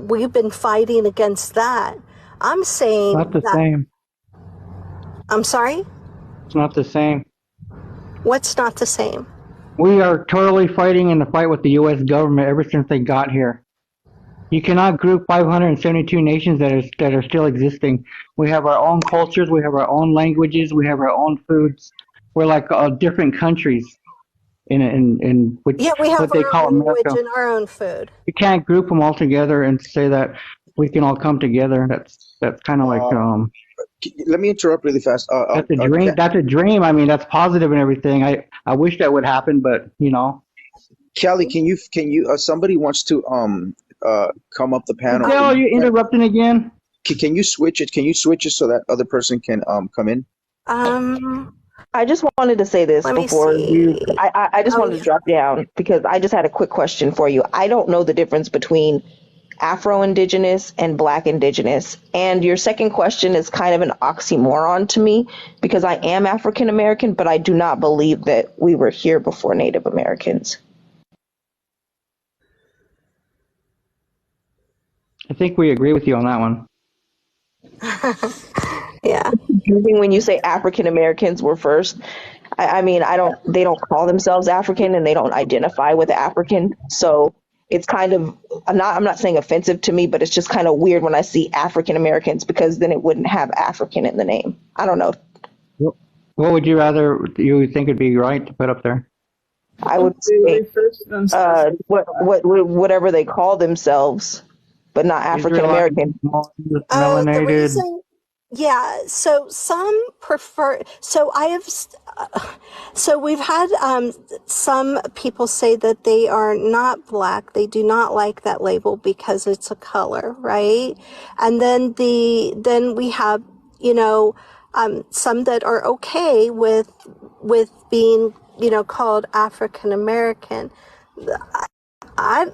we've been fighting against that. I'm saying not the same. I'm sorry? It's not the same. What's not the same? We are totally fighting in the fight with the U.S. government ever since they got here. You cannot group 572 nations that are still existing. We have our own cultures, we have our own languages, we have our own foods. We're like different countries in which, we have what they call own language America. and our own food. You can't group them all together and say that we can all come together. That's kind of like let me interrupt really fast. that's a dream. That's a dream. I mean, that's positive and everything. I wish that would happen, but Kelly, can you somebody wants to come up the panel? Are you interrupting again? Can you switch it? Can you switch it so that other person can come in? I just wanted to say this before you. I just wanted to drop down because I just had a quick question for you. I don't know the difference between Afro-Indigenous and Black Indigenous. And your second question is kind of an oxymoron to me because I am African American, but I do not believe that we were here before Native Americans. I think we agree with you on that one. Yeah. When you say African Americans were first, I mean, they don't call themselves African and they don't identify with African. So it's kind of, I'm not saying offensive to me, but it's just kind of weird when I see African Americans because then it wouldn't have African in the name. I don't know. What would you think would be right to put up there? I would say whatever they call themselves, but not African American. Oh, the reason, yeah. So some prefer. So so we've had some people say that they are not Black. They do not like that label because it's a color, right? And then we have, some that are okay with being, called African American. I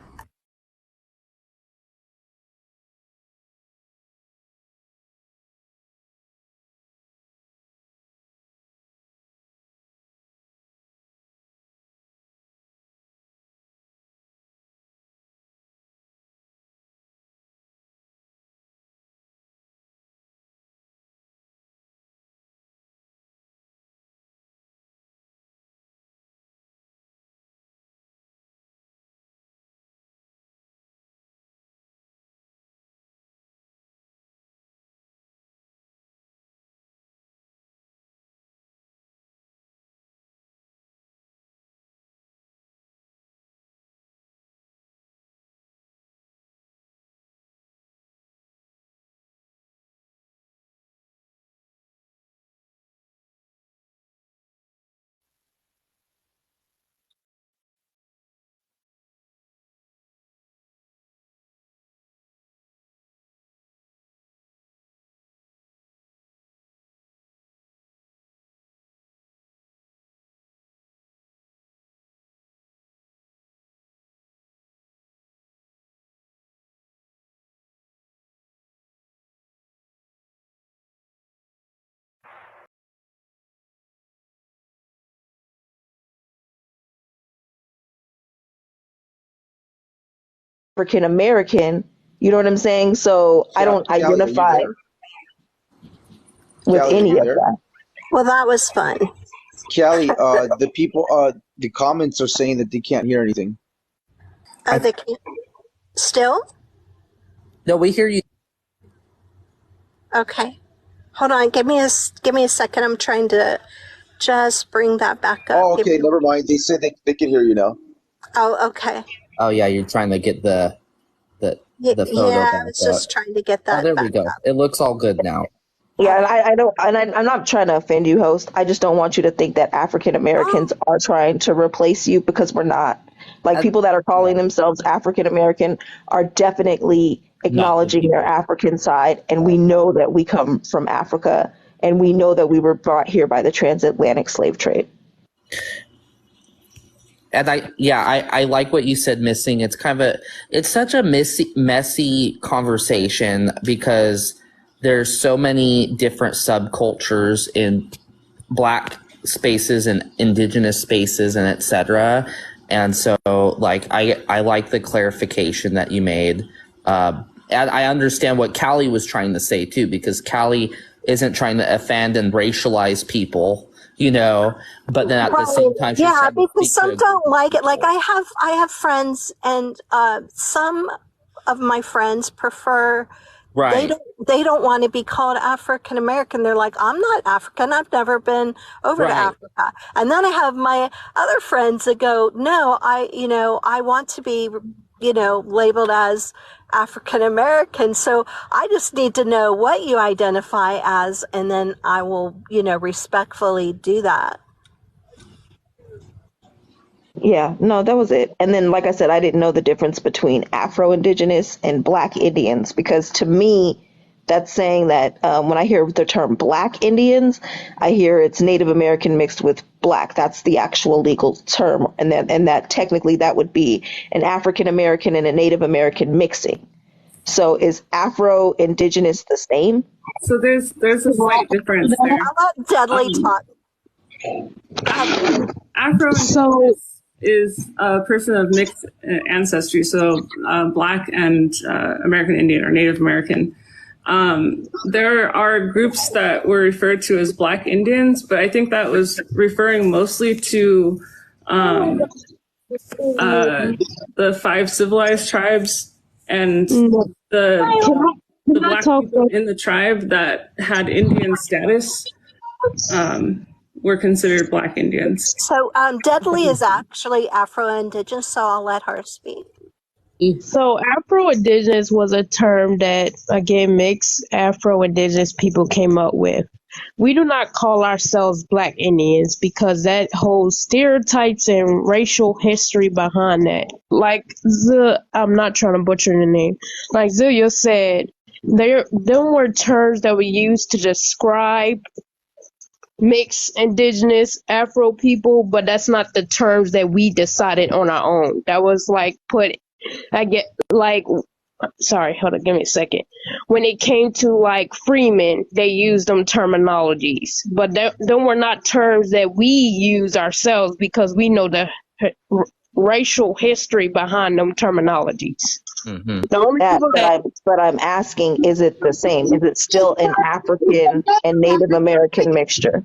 African American, you know what I'm saying? So I don't identify with any of that. Well, that was fun. Callie, the people, the comments are saying that they can't hear anything. Oh, they can't. Still? No, we hear you. Okay. Hold on. Give me a second. I'm trying to just bring that back up. Oh, okay. Never mind. They said they can hear you now. Oh, okay. Oh yeah, you're trying to get the photo. Yeah, I was just trying to get that. Oh, there we go. Up. It looks all good now. Yeah, and I don't, and I'm not trying to offend you, host. I just don't want you to think that African Americans are trying to replace you because we're not. Like people that are calling themselves African American are definitely acknowledging their African side, and we know that we come from Africa, and we know that we were brought here by the transatlantic slave trade. And I like what you said, missing. It's such a messy conversation because there's so many different subcultures in Black spaces and Indigenous spaces and etc. And so like I like the clarification that you made. And I understand what Callie was trying to say too, because Callie isn't trying to offend and racialize people, but then at the same time, because some don't like it. Like I have friends, and some of my friends prefer. Right. They don't want to be called African American. They're like, I'm not African. I've never been over to Africa. And then I have my other friends that go, no, I want to be, labeled as African American. So I just need to know what you identify as, and then I will, respectfully do that. Yeah, no, that was it. And then, like I said, I didn't know the difference between Afro-Indigenous and Black Indians, because to me, that's saying that when I hear the term Black Indians, I hear it's Native American mixed with Black. That's the actual legal term. And that technically that would be an African American and a Native American mixing. So is Afro-Indigenous the same? So there's a slight difference there. I'll let Deadly talk. Afro-Indigenous is a person of mixed ancestry, so Black and American Indian or Native American. There are groups that were referred to as Black Indians, but I think that was referring mostly to the 5 civilized tribes and the Black people in the tribe that had Indian status were considered Black Indians. So Deadly is actually Afro-Indigenous, so I'll let her speak. So Afro-Indigenous was a term that, again, mixed Afro-Indigenous people came up with. We do not call ourselves Black Indians because that holds stereotypes and racial history behind that. Like I'm not trying to butcher the name. Like Zulia said, there were terms that we used to describe mixed indigenous Afro people, but that's not the terms that we decided on our own. That was like sorry, hold on, give me a second. When it came to like freemen, they used them terminologies, but them were not terms that we use ourselves because we know the racial history behind them terminologies. Mm-hmm. The only people but I'm asking, is it the same? Is it still an African and Native American mixture?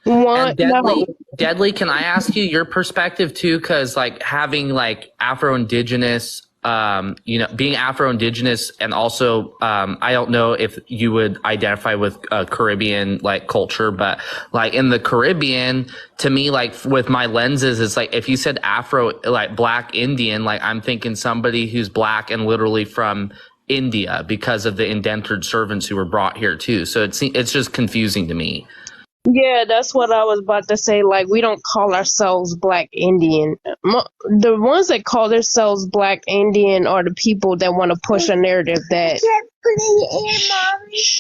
Deadly, can I ask you your perspective too? Because like having like Afro-Indigenous, being Afro-Indigenous, and also I don't know if you would identify with Caribbean like culture, but like in the Caribbean, to me, like with my lenses, it's like if you said Afro, like Black Indian, like I'm thinking somebody who's Black and literally from India because of the indentured servants who were brought here too. So it's just confusing to me. Yeah, that's what I was about to say. Like, we don't call ourselves Black Indian. The ones that call themselves Black Indian are the people that want to push a narrative that.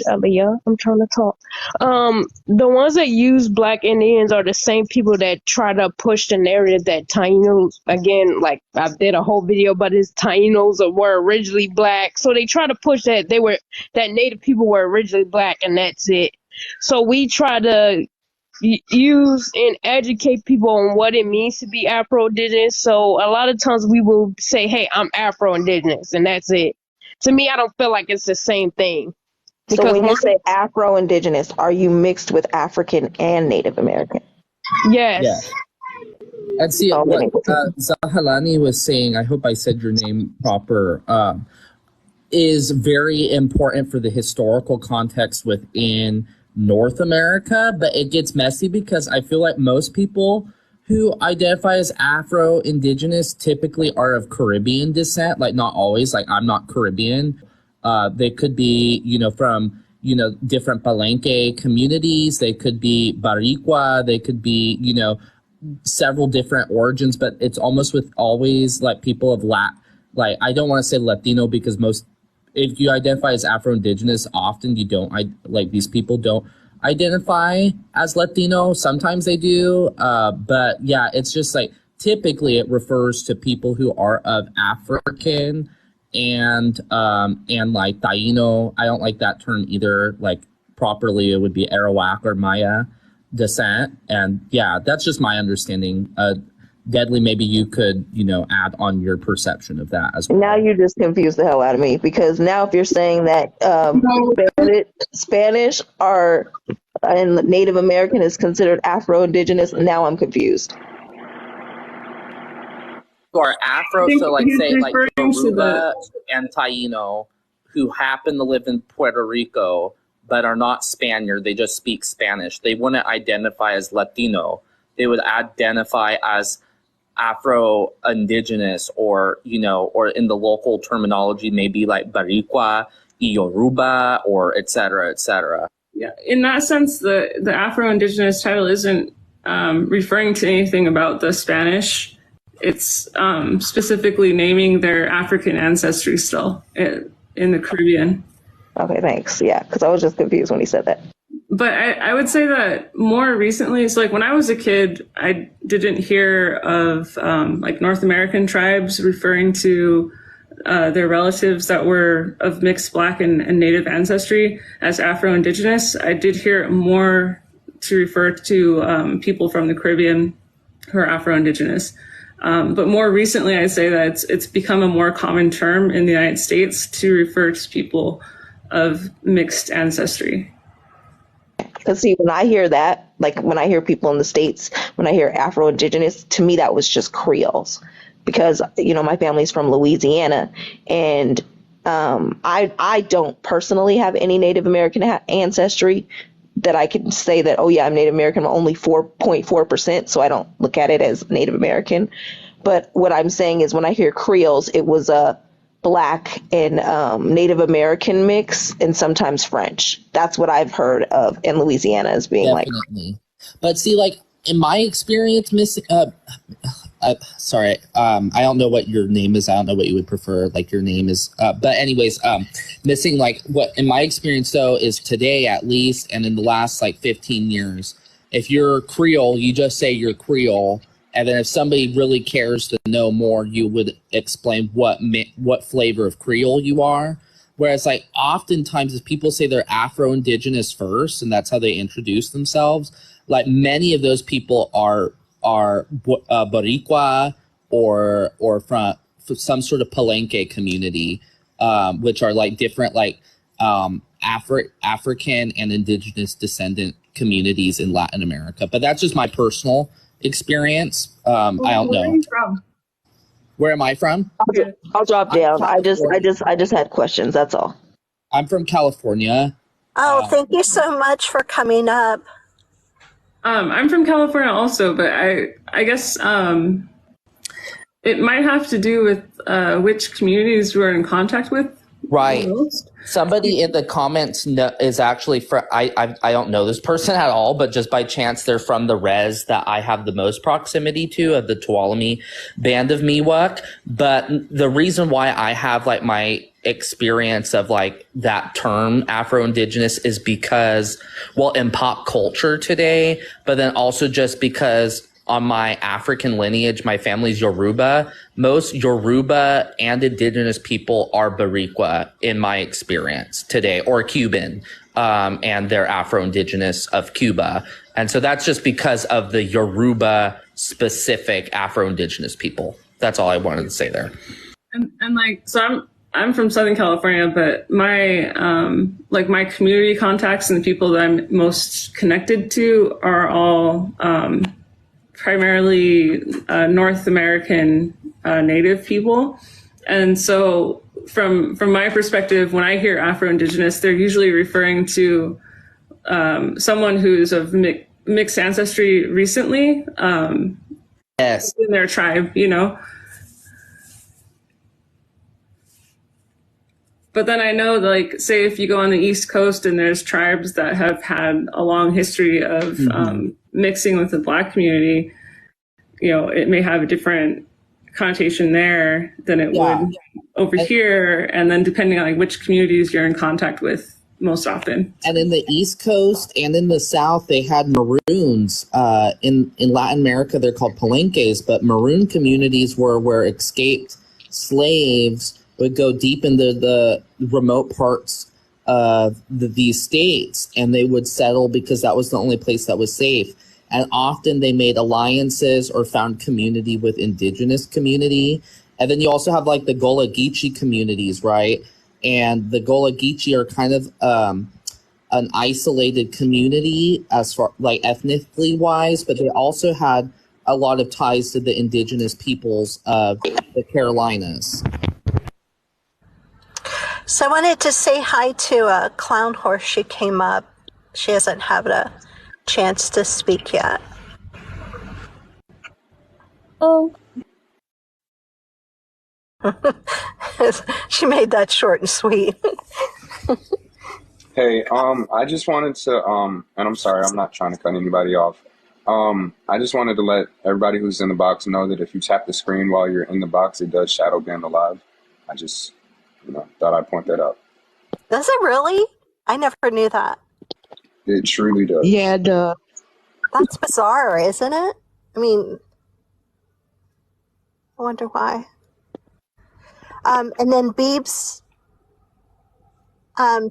Aliyah, I'm trying to talk. The ones that use Black Indians are the same people that try to push the narrative that Tainos, again, like I did a whole video, but it's Tainos were originally Black. So they try to push that that Native people were originally Black, and that's it. So we try to use and educate people on what it means to be Afro-Indigenous. So a lot of times we will say, hey, I'm Afro-Indigenous, and that's it. To me, I don't feel like it's the same thing. So when you say Afro-Indigenous, are you mixed with African and Native American? Yes. Yeah. And see, what Zahalani was saying, I hope I said your name proper, is very important for the historical context within North America, but it gets messy because I feel like most people who identify as Afro-Indigenous typically are of Caribbean descent, like not always, like I'm not Caribbean. They could be, from, different Palenque communities. They could be Baricua. They could be, several different origins, but it's almost with always like people of I don't want to say Latino because if you identify as Afro-Indigenous, often you don't, these people don't identify as Latino. Sometimes they do. But yeah, it's just like, typically it refers to people who are of African and like Taino. I don't like that term either. Like properly it would be Arawak or Maya descent. And yeah, that's just my understanding. Deadly, maybe you could, add on your perception of that as well. Now you just confused the hell out of me, because now if you're saying that Spanish and Native American is considered Afro-Indigenous, now I'm confused. Or Afro, so like say like Yoruba and Taino who happen to live in Puerto Rico but are not Spaniard, they just speak Spanish. They wouldn't identify as Latino. They would identify as Afro-Indigenous, or or in the local terminology, maybe like Baricua, Yoruba, or et cetera, et cetera. Yeah, in that sense, the Afro-Indigenous title isn't referring to anything about the Spanish. It's specifically naming their African ancestry still in the Caribbean. Okay, thanks. Yeah, because I was just confused when he said that. But I would say that more recently, so like when I was a kid, I didn't hear of like North American tribes referring to their relatives that were of mixed Black and Native ancestry as Afro-Indigenous. I did hear more to refer to people from the Caribbean who are Afro-Indigenous. But more recently, I'd say that it's become a more common term in the United States to refer to people of mixed ancestry. Because see, when I hear that, like when I hear people in the States, when I hear Afro-Indigenous, to me that was just Creoles. Because, you know, my family's from Louisiana, and I don't personally have any Native American ancestry that I can say that, oh yeah, I'm Native American. I'm only 4.4%, so I don't look at it as Native American. But what I'm saying is when I hear Creoles, it was a Black and Native American mix, and sometimes French. That's what I've heard of in Louisiana as being Definitely. But see, like in my experience, sorry, I don't know what your name is. I don't know what you would prefer. Like your name is, but anyways, missing like what in my experience though is today at least, and in the last like 15 years, if you're Creole, you just say you're Creole. And then if somebody really cares to know more, you would explain what flavor of Creole you are. Whereas like oftentimes if people say they're Afro-Indigenous first, and that's how they introduce themselves, like many of those people are Boricua or from some sort of Palenque community, which are like different like African and indigenous descendant communities in Latin America. But that's just my personal experience. I don't know. Where are you from? Where am I from? I'll drop down. I just had questions. That's all. I'm from California. Oh, thank you so much for coming up. I'm from California also, but I guess it might have to do with which communities we're in contact with. Right. Somebody in the comments is actually from, I don't know this person at all, but just by chance they're from the res that I have the most proximity to of the Tuolumne Band of Miwok. But the reason why I have like my experience of like that term Afro-Indigenous is because, well, in pop culture today, but then also just because on my African lineage, my family's Yoruba. Most Yoruba and indigenous people are Boricua in my experience today, or Cuban, and they're Afro-Indigenous of Cuba. And so that's just because of the Yoruba specific Afro-Indigenous people. That's all I wanted to say there. And like, so I'm from Southern California, but my like my community contacts and the people that I'm most connected to are all primarily North American Native people. And so from my perspective, when I hear Afro-Indigenous, they're usually referring to someone who's of mixed ancestry recently yes. in their tribe, you know. But then I know, like, say if you go on the East Coast and there's tribes that have had a long history of mixing with the Black community, you know, it may have a different connotation there than it would over here. And then depending on like which communities you're in contact with most often. And in the East Coast and in the South, they had Maroons. In Latin America, they're called Palenques, but Maroon communities were where escaped slaves would go deep into the remote parts of these states, and they would settle because that was the only place that was safe. And often they made alliances or found community with indigenous community. And then you also have like the Gullah Geechee communities, right? And the Gullah Geechee are kind of an isolated community as far like ethnically wise, but they also had a lot of ties to the indigenous peoples of the Carolinas. So I wanted to say hi to a clown horse. She came up. She hasn't had a chance to speak yet. Oh. She made that short and sweet. Hey, I just wanted to, and I'm sorry, I'm not trying to cut anybody off. I just wanted to let everybody who's in the box know that if you tap the screen while you're in the box, it does shadow ban the live. I just, thought I'd point that out. Does it really? I never knew that. It truly does. Yeah, duh. That's bizarre, isn't it? I mean, I wonder why. And then Beebs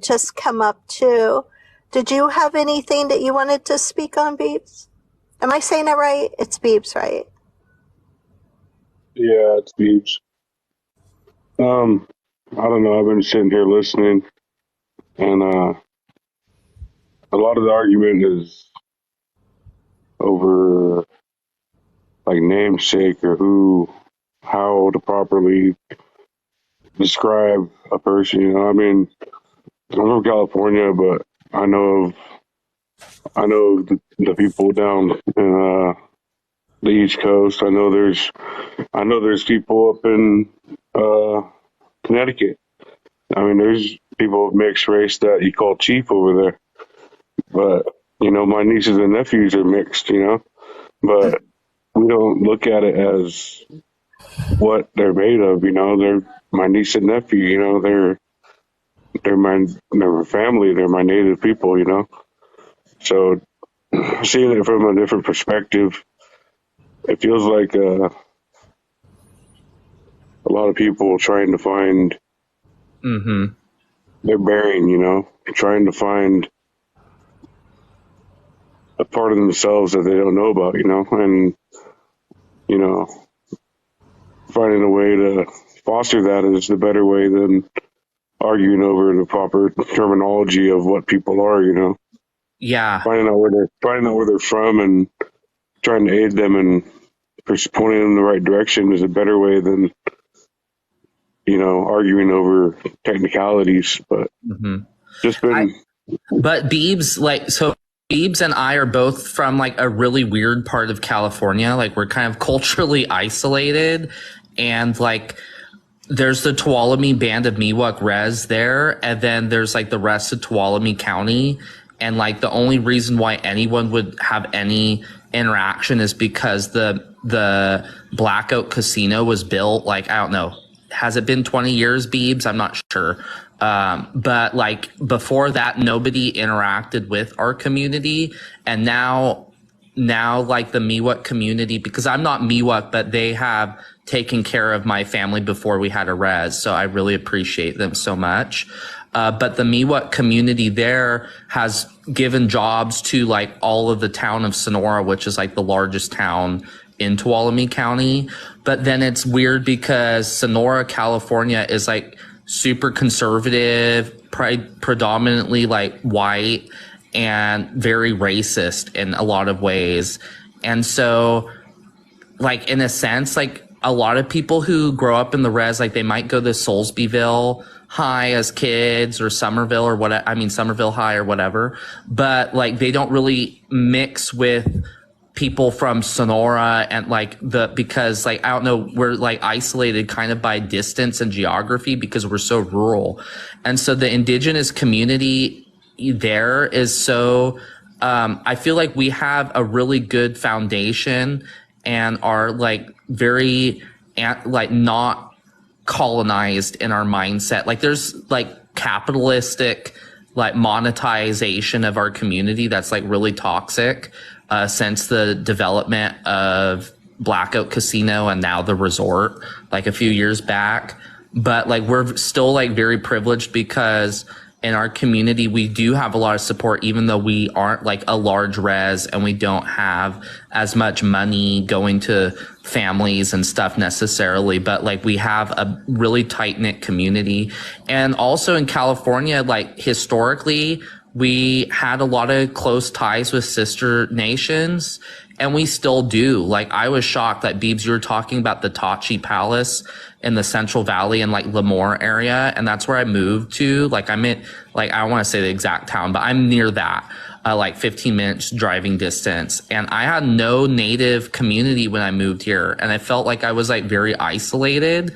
just come up too. Did you have anything that you wanted to speak on, Beebs? Am I saying it right? It's Beebs, right? Yeah, it's Beebs. I don't know. I've been sitting here listening, and a lot of the argument is over like namesake or how to properly describe a person. You know, I mean, I'm from California, but I know the people down in the East Coast. I know there's people up in Connecticut. I mean, there's people of mixed race that you call chief over there. But, you know, my nieces and nephews are mixed, you know, but we don't look at it as what they're made of, you know. They're my niece and nephew, you know, they're my family, they're my native people, you know. So seeing it from a different perspective, it feels like a lot of people trying to find their bearing, you know, trying to find a part of themselves that they don't know about, you know, and, you know, finding a way to foster that is the better way than arguing over the proper terminology of what people are, you know. Yeah. Finding out where they're from and trying to aid them and pointing them in the right direction is a better way than, you know, arguing over technicalities. But just been. But Beebs, Beebs and I are both from like a really weird part of California. Like we're kind of culturally isolated, and like there's the Tuolumne Band of Miwok Res there, and then there's like the rest of Tuolumne County. And like the only reason why anyone would have any interaction is because the Black Oak Casino was built, like, I don't know, has it been 20 years, Beebs? I'm not sure. But like before that, nobody interacted with our community. And now like the Miwok community, because I'm not Miwok, but they have taken care of my family before we had a res. So I really appreciate them so much. But the Miwok community there has given jobs to like all of the town of Sonora, which is like the largest town in Tuolumne County. But then it's weird because Sonora, California is like super conservative, predominantly like white, and very racist in a lot of ways. And so like in a sense, like a lot of people who grow up in the res, like they might go to Soulsbyville High as kids or Somerville or what, I mean Somerville High or whatever, but like they don't really mix with people from Sonora and like because like I don't know, we're like isolated kind of by distance and geography because we're so rural. And so the indigenous community there is so I feel like we have a really good foundation and are like very like not colonized in our mindset. Like there's like capitalistic like monetization of our community that's like really toxic since the development of Black Oak Casino and now the resort like a few years back. But like we're still like very privileged because in our community we do have a lot of support, even though we aren't like a large res and we don't have as much money going to families and stuff necessarily, but like we have a really tight-knit community. And also in California, like historically we had a lot of close ties with sister nations, and we still do. Like I was shocked that Beebs, you were talking about the Tachi Palace in the Central Valley and like Lemoore area, and that's where I moved to. Like I'm in, like I don't want to say the exact town, but I'm near that, like 15 minutes driving distance. And I had no native community when I moved here, and I felt like I was like very isolated.